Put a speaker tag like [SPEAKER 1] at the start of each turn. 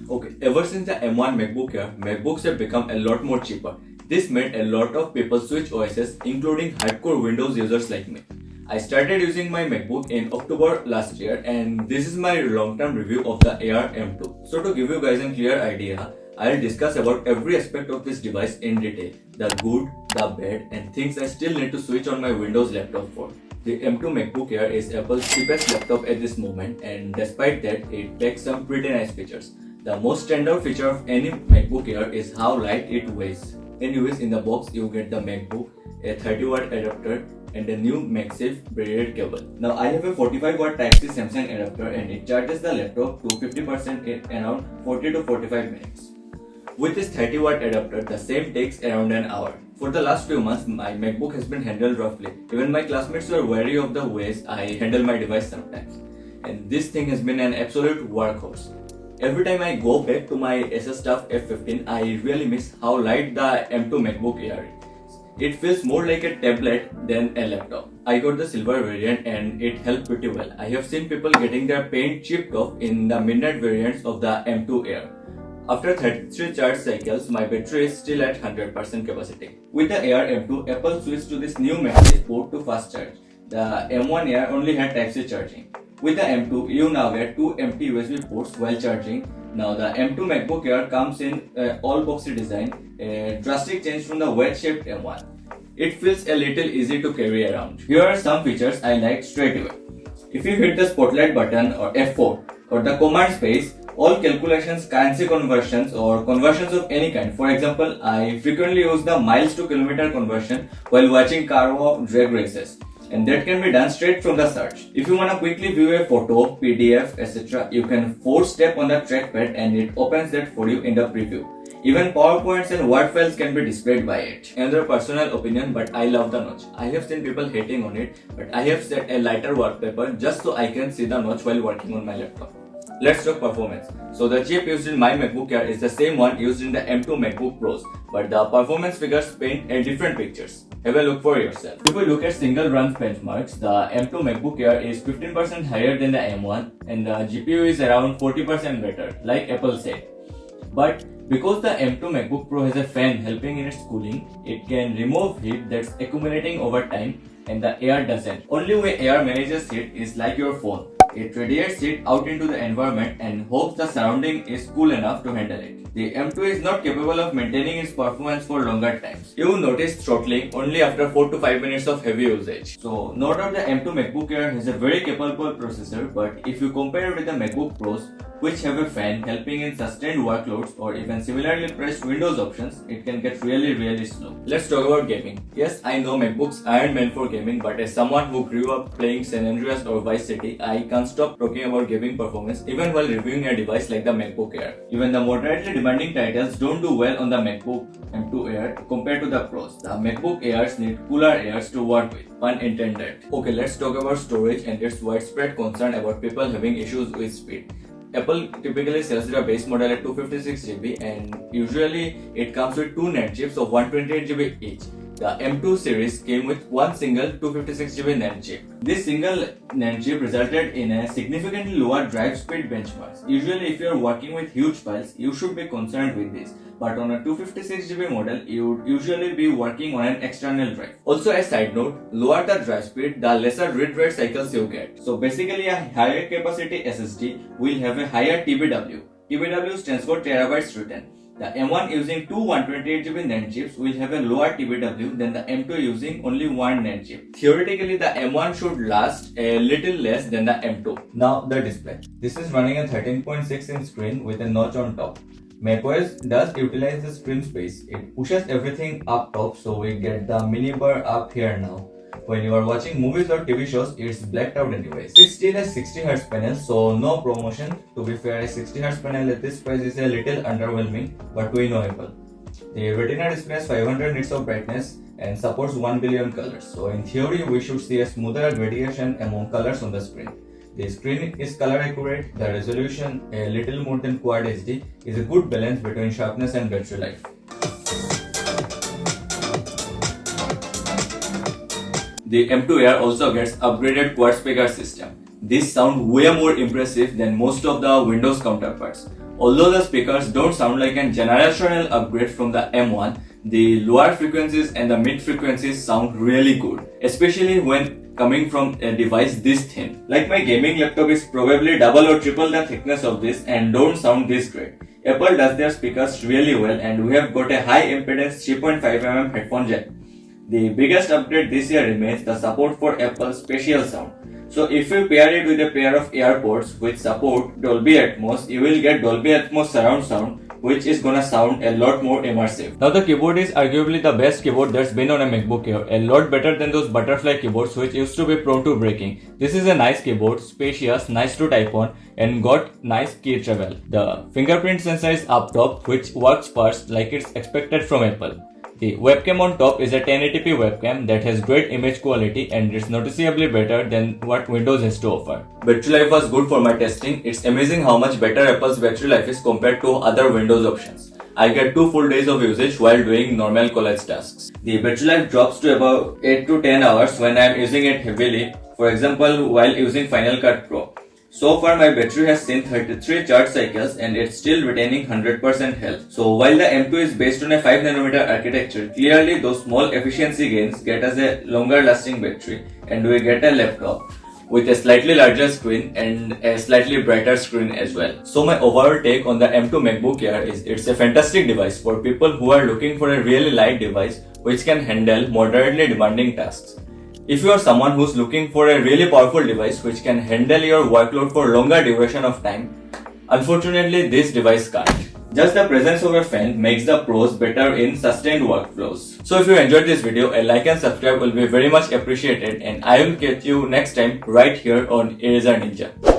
[SPEAKER 1] Okay, ever since the M1 MacBook Air, MacBooks have become a lot more cheaper. This made a lot of people switch OSs, including hardcore Windows users like me. I started using my MacBook in October last year, and this is my long-term review of the Air M2. So to give you guys a clear idea, I'll discuss about every aspect of this device in detail, the good, the bad, and things I still need to switch on my Windows laptop for. The M2 MacBook Air is Apple's cheapest laptop at this moment, and despite that, it packs some pretty nice features. The most standout feature of any MacBook Air is how light it weighs. Anyways, in the box you get the MacBook, a 30-watt adapter, and a new MagSafe braided cable. Now I have a 45-watt Type-C Samsung adapter, and it charges the laptop to 50% in around 40 to 45 minutes. With this 30-watt adapter, the same takes around an hour. For the last few months, my MacBook has been handled roughly. Even my classmates were wary of the ways I handle my device sometimes. And this thing has been an absolute workhorse. Every time I go back to my SS Stuff F15, I really miss how light the M2 MacBook Air is. It feels more like a tablet than a laptop. I got the silver variant and it helped pretty well. I have seen people getting their paint chipped off in the midnight variants of the M2 Air. After 33 charge cycles, my battery is still at 100% capacity. With the Air M2, Apple switched to this new MagSafe port to fast charge. The M1 Air only had Type-C charging. With the M2, you now get two empty USB ports while charging. Now the M2 MacBook Air comes in all boxy design, a drastic change from the wedge-shaped M1. It feels a little easy to carry around. Here are some features I like straight away. If you hit the spotlight button or F4 or the command space, all calculations, currency conversions or conversions of any kind. For example, I frequently use the miles to kilometer conversion while watching car or drag races, and that can be done straight from the search. If you want to quickly view a photo, PDF, etc., you can force tap on the trackpad and it opens that for you in the preview. Even PowerPoints and Word files can be displayed by it. Another personal opinion, but I love the notch. I have seen people hating on it, but I have set a lighter wallpaper just so I can see the notch while working on my laptop. Let's talk performance. So the chip used in my MacBook Air is the same one used in the M2 MacBook Pros, but the performance figures paint a different pictures. Have a look for yourself. If we look at single run benchmarks, the M2 MacBook Air is 15% higher than the M1 and the GPU is around 40% better, like Apple said. But because the M2 MacBook Pro has a fan helping in its cooling, it can remove heat that's accumulating over time and the Air doesn't. Only way Air manages heat is like your phone. It radiates heat out into the environment and hopes the surrounding is cool enough to handle it. The M2 is not capable of maintaining its performance for longer times. You will notice throttling only after 4 to 5 minutes of heavy usage. So no doubt the M2 MacBook Air has a very capable processor, but if you compare it with the MacBook Pros, which have a fan helping in sustained workloads or even similarly pressed Windows options, it can get really slow. Let's talk about gaming. Yes, I know MacBooks aren't meant for gaming, but as someone who grew up playing San Andreas or Vice City, I can't stop talking about gaming performance even while reviewing a device like the MacBook Air. Even the moderately demanding titles don't do well on the MacBook M2 Air compared to the Pros. The MacBook Airs need cooler airs to work with, pun intended. Okay, let's talk about storage and its widespread concern about people having issues with speed. Apple typically sells their base model at 256GB and usually it comes with two NAND chips of 128GB each. The M2 series came with one single 256GB NAND chip. This single NAND chip resulted in a significantly lower drive speed benchmarks. Usually if you are working with huge files, you should be concerned with this. But on a 256GB model, you would usually be working on an external drive. Also a side note, lower the drive speed, the lesser read-write cycles you get. So basically a higher capacity SSD will have a higher TBW. TBW stands for terabytes written. The M1 using two 128GB NAND chips will have a lower TBW than the M2 using only one NAND chip. Theoretically, the M1 should last a little less than the M2. Now the display. This is running a 13.6-inch screen with a notch on top. macOS does utilize the screen space. It pushes everything up top, so we get the mini bar up here now. When you are watching movies or TV shows, it's blacked out anyways. It's still a 60Hz panel, so no promotion. To be fair, a 60Hz panel at this price is a little underwhelming, but we know Apple. The Retina display has 500 nits of brightness and supports 1 billion colors. So in theory, we should see a smoother gradation among colors on the screen. The screen is color accurate, the resolution, a little more than Quad HD, is a good balance between sharpness and battery life. The M2 Air also gets upgraded quad speaker system. These sound way more impressive than most of the Windows counterparts. Although the speakers don't sound like a generational upgrade from the M1, the lower frequencies and the mid frequencies sound really good, especially when coming from a device this thin. Like my gaming laptop is probably double or triple the thickness of this and don't sound this great. Apple does their speakers really well, and we have got a high impedance 3.5mm headphone jack. The biggest upgrade this year remains the support for Apple's spatial sound. So if you pair it with a pair of AirPods which support Dolby Atmos, you will get Dolby Atmos surround sound, which is gonna sound a lot more immersive. Now the keyboard is arguably the best keyboard that's been on a MacBook Air, a lot better than those butterfly keyboards which used to be prone to breaking. This is a nice keyboard, spacious, nice to type on, and got nice key travel. The fingerprint sensor is up top, which works first like it's expected from Apple. The webcam on top is a 1080p webcam that has great image quality and is noticeably better than what Windows has to offer. Battery life was good for my testing. It's amazing how much better Apple's battery life is compared to other Windows options. I get 2 full days of usage while doing normal college tasks. The battery life drops to about 8 to 10 hours when I am using it heavily, for example while using Final Cut Pro. So far my battery has seen 33 charge cycles and it's still retaining 100% health. So while the M2 is based on a 5nm architecture, clearly those small efficiency gains get us a longer lasting battery, and we get a laptop with a slightly larger screen and a slightly brighter screen as well. So my overall take on the M2 MacBook Air is it's a fantastic device for people who are looking for a really light device which can handle moderately demanding tasks. If you are someone who's looking for a really powerful device which can handle your workload for longer duration of time, unfortunately this device can't. Just the presence of a fan makes the pros better in sustained workflows. So if you enjoyed this video, a like and subscribe will be very much appreciated, and I will catch you next time right here on Eraser Ninja.